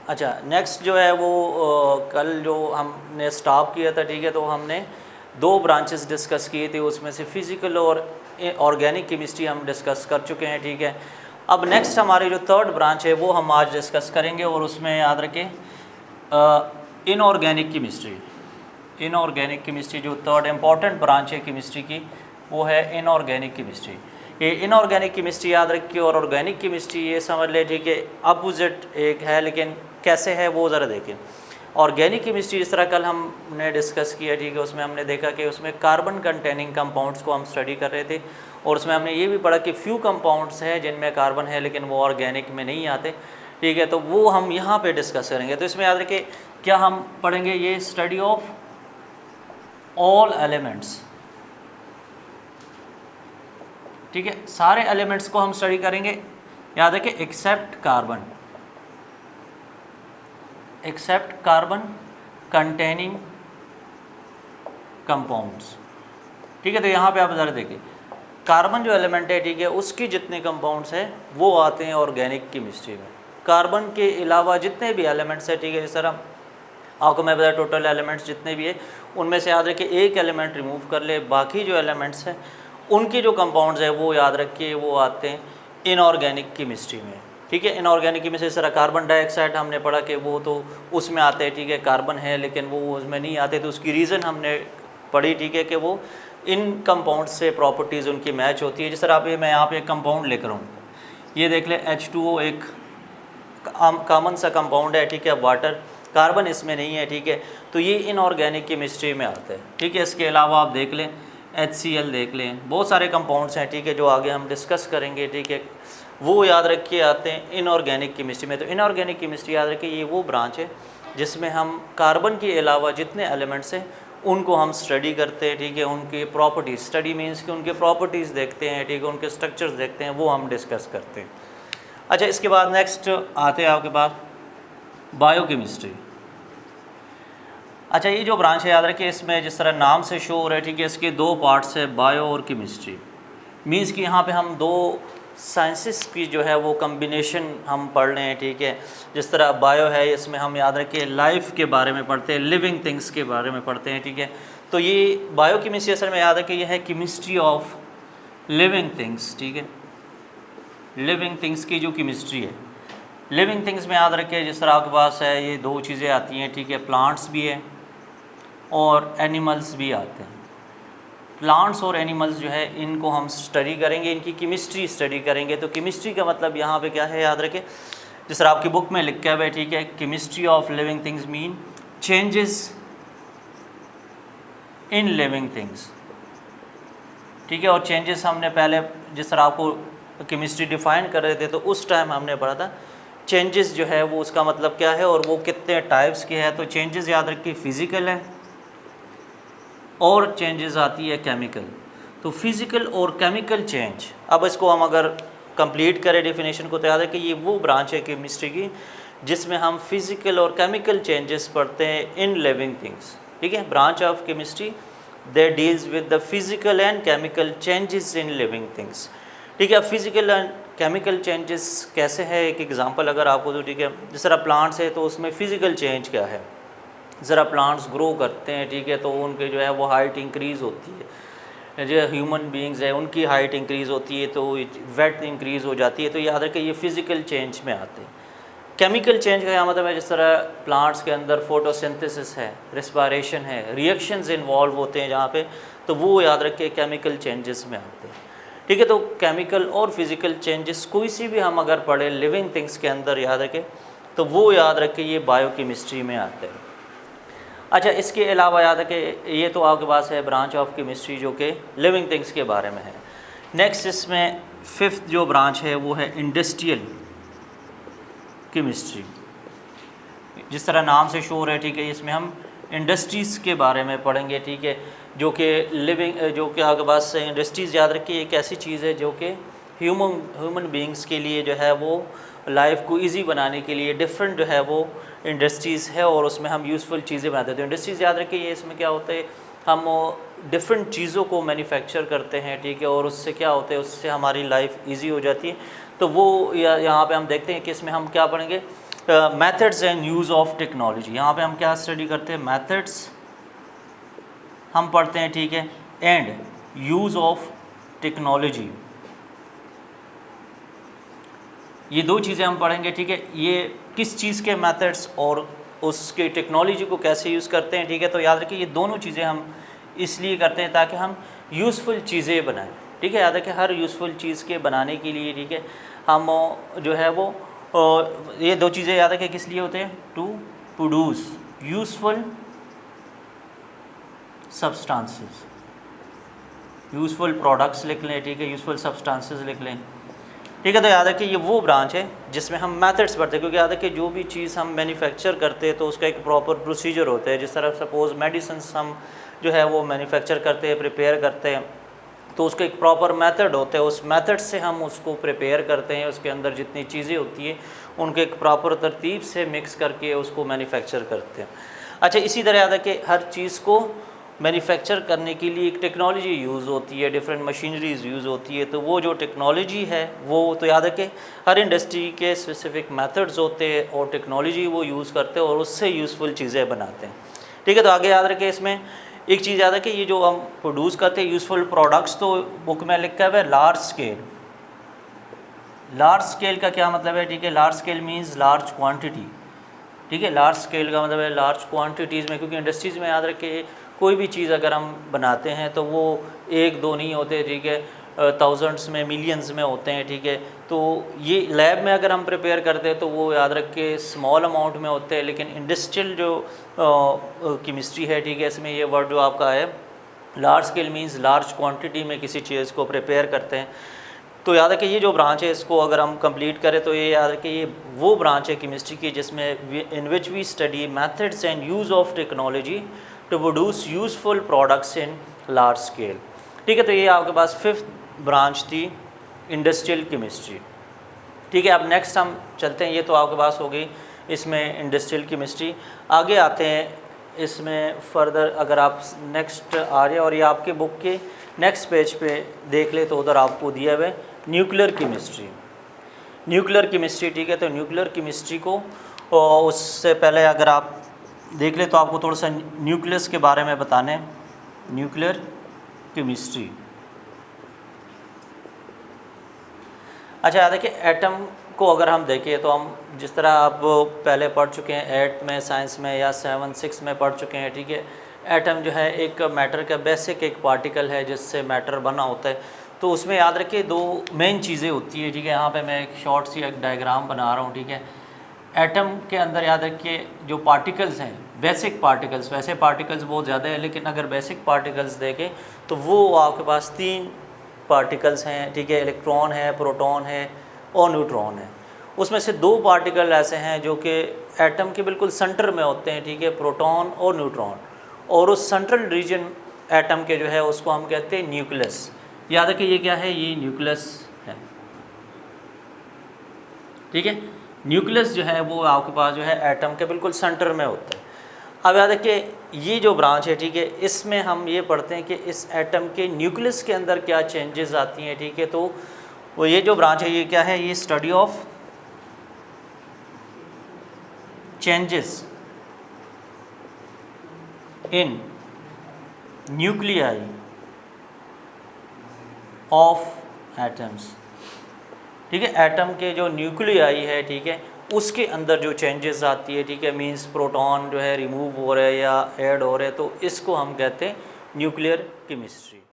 अच्छा, नेक्स्ट जो है वो कल जो हमने स्टॉप किया था, ठीक है, तो हमने दो ब्रांचेस डिस्कस किए थे, उसमें से फिज़िकल और ऑर्गेनिक केमिस्ट्री हम डिस्कस कर चुके हैं, ठीक है। अब नेक्स्ट हमारी जो थर्ड ब्रांच है वो हम आज डिस्कस करेंगे, और उसमें याद रखें इनऑर्गेनिक केमिस्ट्री। इनऑर्गेनिक केमिस्ट्री जो थर्ड इम्पॉर्टेंट ब्रांच है केमिस्ट्री की, वो है इनऑर्गेनिक केमिस्ट्री। ये इनऑर्गेनिक केमिस्ट्री याद रखिए, और ऑर्गेनिक केमिस्ट्री ये समझ ले, ठीक है, अपोजिट एक है, लेकिन कैसे है वो ज़रा देखें। ऑर्गेनिक केमिस्ट्री जिस तरह कल हमने डिस्कस किया, ठीक है, उसमें हमने देखा कि उसमें कार्बन कंटेनिंग कंपाउंड्स को हम स्टडी कर रहे थे, और उसमें हमने ये भी पढ़ा कि फ्यू कंपाउंड्स हैं जिनमें कार्बन है लेकिन वो ऑर्गेनिक में नहीं आते, ठीक है, तो वो हम यहाँ पे डिस्कस करेंगे। तो इसमें याद रखिए क्या हम पढ़ेंगे, ये स्टडी ऑफ ऑल एलिमेंट्स, ठीक है, सारे एलिमेंट्स को हम स्टडी करेंगे, याद रखिए एक्सेप्ट कार्बन कंटेनिंग कंपाउंड्स, ठीक है। तो यहाँ पे आप ज़रा देखिए, कार्बन जो एलिमेंट है, ठीक है, उसके जितने कंपाउंड्स हैं वो आते हैं ऑर्गेनिक केमिस्ट्री में। कार्बन के अलावा जितने भी एलिमेंट्स हैं, ठीक है, जिस तरह आपको मैं बताया टोटल एलिमेंट्स जितने भी है, उनमें से याद रखिए एक एलिमेंट रिमूव कर ले, बाकी जो एलिमेंट्स हैं उनके जो कंपाउंड्स हैं वो याद रखिए वो आते हैं इनऑर्गेनिक केमिस्ट्री में, ठीक है। इनऑर्गेनिक केमिस्ट्री, इस तरह कार्बन डाइऑक्साइड हमने पढ़ा कि वो तो उसमें आते हैं, ठीक है, कार्बन है लेकिन वो उसमें नहीं आते, तो उसकी रीज़न हमने पढ़ी, ठीक है, कि वो इन कंपाउंड से प्रॉपर्टीज़ उनकी मैच होती है। जिस तरह आप मैं यहाँ पे एक कंपाउंड लेकर हूँ, ये देख लें H2O एक कॉमन सा कंपाउंड है, ठीक है, वाटर, कार्बन इसमें नहीं है, ठीक है, तो ये इनऑर्गेनिक केमिस्ट्री में आता है, ठीक है। इसके अलावा आप देख लें HCl देख लें, बहुत सारे कंपाउंड्स हैं, ठीक है, जो आगे हम डिस्कस करेंगे, ठीक है, वो याद रखिए आते हैं इनऑर्गेनिक केमिस्ट्री में। तो इनऑर्गेनिक केमिस्ट्री याद रखिए ये वो ब्रांच है जिसमें हम कार्बन के अलावा जितने एलिमेंट्स हैं उनको हम स्टडी करते हैं, ठीक है, उनके प्रॉपर्टीज़, स्टडी मीन्स कि उनके प्रॉपर्टीज़ देखते हैं, ठीक है, उनके स्ट्रक्चर्स देखते हैं, वो हम डिस्कस करते हैं। अच्छा, इसके बाद नेक्स्ट आते हैं आपके पास बायोकेमिस्ट्री। अच्छा, ये जो ब्रांच है याद रखिए, इसमें जिस तरह नाम से शो हो रहा है, ठीक है, इसके दो पार्ट्स है, बायो और केमिस्ट्री। मीन्स कि यहाँ पे हम दो साइंसेस की जो है वो कम्बिनेशन हम पढ़ रहे हैं, ठीक है। जिस तरह बायो है, इसमें हम याद रखिए लाइफ के बारे में पढ़ते हैं, लिविंग थिंग्स के बारे में पढ़ते हैं, ठीक है। तो ये बायो केमिस्ट्री असल में याद रखिए ये है केमिस्ट्री ऑफ लिविंग थिंग्स, ठीक है, लिविंग थिंग्स की जो केमिस्ट्री है। लिविंग थिंग्स में याद रखिए जिस तरह आपके पास है ये दो चीज़ें आती हैं, ठीक है, प्लांट्स भी है और एनिमल्स भी आते हैं। प्लांट्स और एनिमल्स जो है इनको हम स्टडी करेंगे, इनकी केमिस्ट्री स्टडी करेंगे। तो केमिस्ट्री का मतलब यहाँ पे क्या है, याद रखें, जिस तरह आपकी बुक में लिखा हुआ है, ठीक है, chemistry of living things mean changes in living things, ठीक है। और चेंजेस हमने पहले जिस तरह आपको केमिस्ट्री डिफ़ाइन कर रहे थे तो उस टाइम हमने पढ़ा था चेंजेस जो है वो उसका मतलब क्या है और वो कितने टाइप्स के हैं। तो चेंजेस याद रखिए फिज़िकल है और चेंजेस आती है केमिकल। तो फिज़िकल और केमिकल चेंज, अब इसको हम अगर कंप्लीट करें डेफिनेशन को, तो याद है कि ये वो ब्रांच है केमिस्ट्री की जिसमें हम फिज़िकल और केमिकल चेंजेस पढ़ते हैं इन लिविंग थिंग्स, ठीक है। Branch of chemistry that deals with the physical and chemical changes in living things, ठीक है। फिज़िकल एंड केमिकल चेंजेस कैसे है, एक एग्जांपल अगर आपको तो, ठीक है, जिस तरह प्लांट्स है तो उसमें फ़िज़िकल चेंज क्या है, ज़रा प्लांट्स ग्रो करते हैं, ठीक है, तो उनके जो है वो हाइट इंक्रीज़ होती है। जो ह्यूमन बीइंग्स है उनकी हाइट इंक्रीज़ होती है तो वेट इंक्रीज़ हो जाती है। तो याद रखें ये फ़िज़िकल चेंज में आते हैं। केमिकल चेंज का मतलब है जिस तरह प्लांट्स के अंदर फोटोसिंथेसिस है, रेस्पिरेशन है, रिएक्शंस इन्वॉल्व होते हैं जहाँ पे, तो वो याद रखें केमिकल चेंजेस में आते हैं, ठीक है। तो केमिकल और फिज़िकल चेंजेस कोई सी भी हम अगर पढ़ें लिविंग थिंग्स के अंदर, याद रखें, तो वो याद रखें ये बायोकेमिस्ट्री में आते हैं। अच्छा, इसके अलावा याद रखें ये तो आपके पास है ब्रांच ऑफ केमिस्ट्री जो कि लिविंग थिंग्स के बारे में है। नेक्स्ट इसमें फिफ्थ जो ब्रांच है वो है इंडस्ट्रियल केमिस्ट्री। जिस तरह नाम से शोर है, ठीक है, इसमें हम इंडस्ट्रीज़ के बारे में पढ़ेंगे, ठीक है, जो कि जो कि आपके पास इंडस्ट्रीज़ याद रखिए एक ऐसी चीज़ है जो कि ह्यूमन बीइंग्स के लिए जो है वो लाइफ को इजी बनाने के लिए डिफरेंट जो है वो इंडस्ट्रीज़ है और उसमें हम यूज़फुल चीज़ें बनाते हैं। तो इंडस्ट्रीज़ याद रखिए ये इसमें क्या होता है, हम डिफरेंट चीज़ों को मैन्युफैक्चर करते हैं, ठीक है, और उससे क्या होता है, उससे हमारी लाइफ इजी हो जाती है। तो वो यहाँ पे हम देखते हैं कि इसमें हम क्या पढ़ेंगे, methods and use of technology. यहाँ पे हम क्या स्टडी करते हैं, मेथड्स हम पढ़ते हैं, ठीक है, एंड यूज़ ऑफ टेक्नोलॉजी, ये दो चीज़ें हम पढ़ेंगे, ठीक है। ये किस चीज़ के मेथड्स और उसके टेक्नोलॉजी को कैसे यूज़ करते हैं, ठीक है। तो याद रखिए ये दोनों चीज़ें हम इसलिए करते हैं ताकि हम यूज़फुल चीज़ें बनाएं, ठीक है। याद रखिए हर यूज़फुल चीज़ के बनाने के लिए, ठीक है, हम जो है वो ये दो चीज़ें याद रखें किस लिए होते हैं, to produce useful substances, useful products लिख लें, ठीक है, यूज़फुल सब्सटेंसेस लिख लें, ठीक है। तो याद रखिए ये वो ब्रांच है जिसमें हम मेथड्स पढ़ते हैं, क्योंकि याद रखिए जो भी चीज़ हम मैन्युफैक्चर करते हैं तो उसका एक प्रॉपर प्रोसीजर होता है। जिस तरह सपोज़ मेडिसिन हम जो है वो मैन्युफैक्चर करते हैं, प्रिपेयर करते हैं, तो उसका एक प्रॉपर मेथड होता है, उस मेथड से हम उसको प्रिपेयर करते हैं, उसके अंदर जितनी चीज़ें होती हैं उनको एक प्रॉपर तरतीब से मिक्स करके उसको मैन्युफैक्चर करते हैं। अच्छा, इसी तरह याद है कि हर चीज़ को मैन्युफैक्चर करने के लिए एक टेक्नोलॉजी यूज़ होती है, डिफरेंट मशीनरीज यूज़ होती है। तो वो जो टेक्नोलॉजी है वो तो याद है कि हर इंडस्ट्री के स्पेसिफिक मेथड्स होते हैं और टेक्नोलॉजी वो यूज़ करते हैं और उससे यूज़फुल चीज़ें बनाते हैं, ठीक है। तो आगे याद रखें, इसमें एक चीज़ याद है कि ये जो हम प्रोड्यूस करते हैं यूज़फुल प्रोडक्ट्स, तो बुक में लिखा हुआ है लार्ज स्केल। लार्ज स्केल का क्या मतलब है, ठीक है, large scale means large quantity, ठीक है। लार्ज स्केल का मतलब है लार्ज क्वांटिटीज़ में, क्योंकि इंडस्ट्रीज़ में याद रखें कोई भी चीज़ अगर हम बनाते हैं तो वो एक दो नहीं होते, ठीक है, थाउजेंड्स में, मिलियंस में होते हैं, ठीक है। तो ये लैब में अगर हम प्रिपेयर करते हैं तो वो याद रख के स्मॉल अमाउंट में होते हैं, लेकिन इंडस्ट्रियल जो केमिस्ट्री है, ठीक है, इसमें ये वर्ड जो आपका है large scale means large quantity में किसी चीज़ को प्रिपेयर करते हैं। तो याद रखिए ये जो ब्रांच है इसको अगर हम कंप्लीट करें तो ये याद रखिए ये वो ब्रांच है केमिस्ट्री की जिसमें in which we study methods and use of technology to produce useful products in large scale, ठीक है। तो ये आपके पास 5th ब्रांच थी इंडस्ट्रियल केमिस्ट्री, ठीक है। अब नेक्स्ट हम चलते हैं, ये तो आपके पास हो गई इसमें इंडस्ट्रियल केमिस्ट्री। आगे आते हैं इसमें फर्दर, अगर आप नेक्स्ट आ रहे हैं और ये आपके बुक के नेक्स्ट पेज पे देख ले तो उधर आपको दिया हुआ है न्यूक्लियर केमिस्ट्री। न्यूक्लियर केमिस्ट्री, ठीक है। तो न्यूक्लियर केमिस्ट्री को उससे पहले अगर आप देख ले तो आपको थोड़ा सा न्यूक्लियस के बारे में बताने हैं। न्यूक्लियर केमिस्ट्री, अच्छा याद है कि एटम को अगर हम देखें तो हम जिस तरह आप पहले पढ़ चुके हैं 8th में साइंस में या 7, 6 में पढ़ चुके हैं, ठीक है। एटम जो है एक मैटर का बेसिक एक पार्टिकल है जिससे मैटर बना होता है। तो उसमें याद रखिए दो मेन चीज़ें होती है, ठीक है। यहाँ पे मैं एक शॉर्ट सी एक डायग्राम बना रहा हूँ, ठीक है। एटम के अंदर याद रखिए जो पार्टिकल्स हैं, बेसिक पार्टिकल्स, वैसे पार्टिकल्स बहुत ज़्यादा है लेकिन अगर बेसिक पार्टिकल्स देखें तो वो आपके पास 3 पार्टिकल्स हैं, ठीक है। इलेक्ट्रॉन है, प्रोटॉन है और न्यूट्रॉन है। उसमें से 2 पार्टिकल ऐसे हैं जो कि एटम के बिल्कुल सेंटर में होते हैं, ठीक है, प्रोटॉन और न्यूट्रॉन। और उस सेंट्रल रीजन एटम के जो है उसको हम कहते हैं न्यूक्लियस। याद रखिए ये क्या है, ये न्यूक्लियस है, ठीक है। न्यूक्लियस जो है वो आपके पास जो है एटम के बिल्कुल सेंटर में होता है। अब याद रखिए ये जो ब्रांच है, ठीक है, इसमें हम ये पढ़ते हैं कि इस एटम के न्यूक्लियस के अंदर क्या चेंजेस आती हैं, ठीक है। तो वो ये जो ब्रांच है ये क्या है, ये study of changes in nuclei of atoms, ठीक है। एटम के जो न्यूक्लियाई है, ठीक है, उसके अंदर जो चेंजेस आती है, ठीक है, मींस प्रोटॉन जो है रिमूव हो रहे हैं या ऐड हो रहे हैं, तो इसको हम कहते हैं न्यूक्लियर केमिस्ट्री।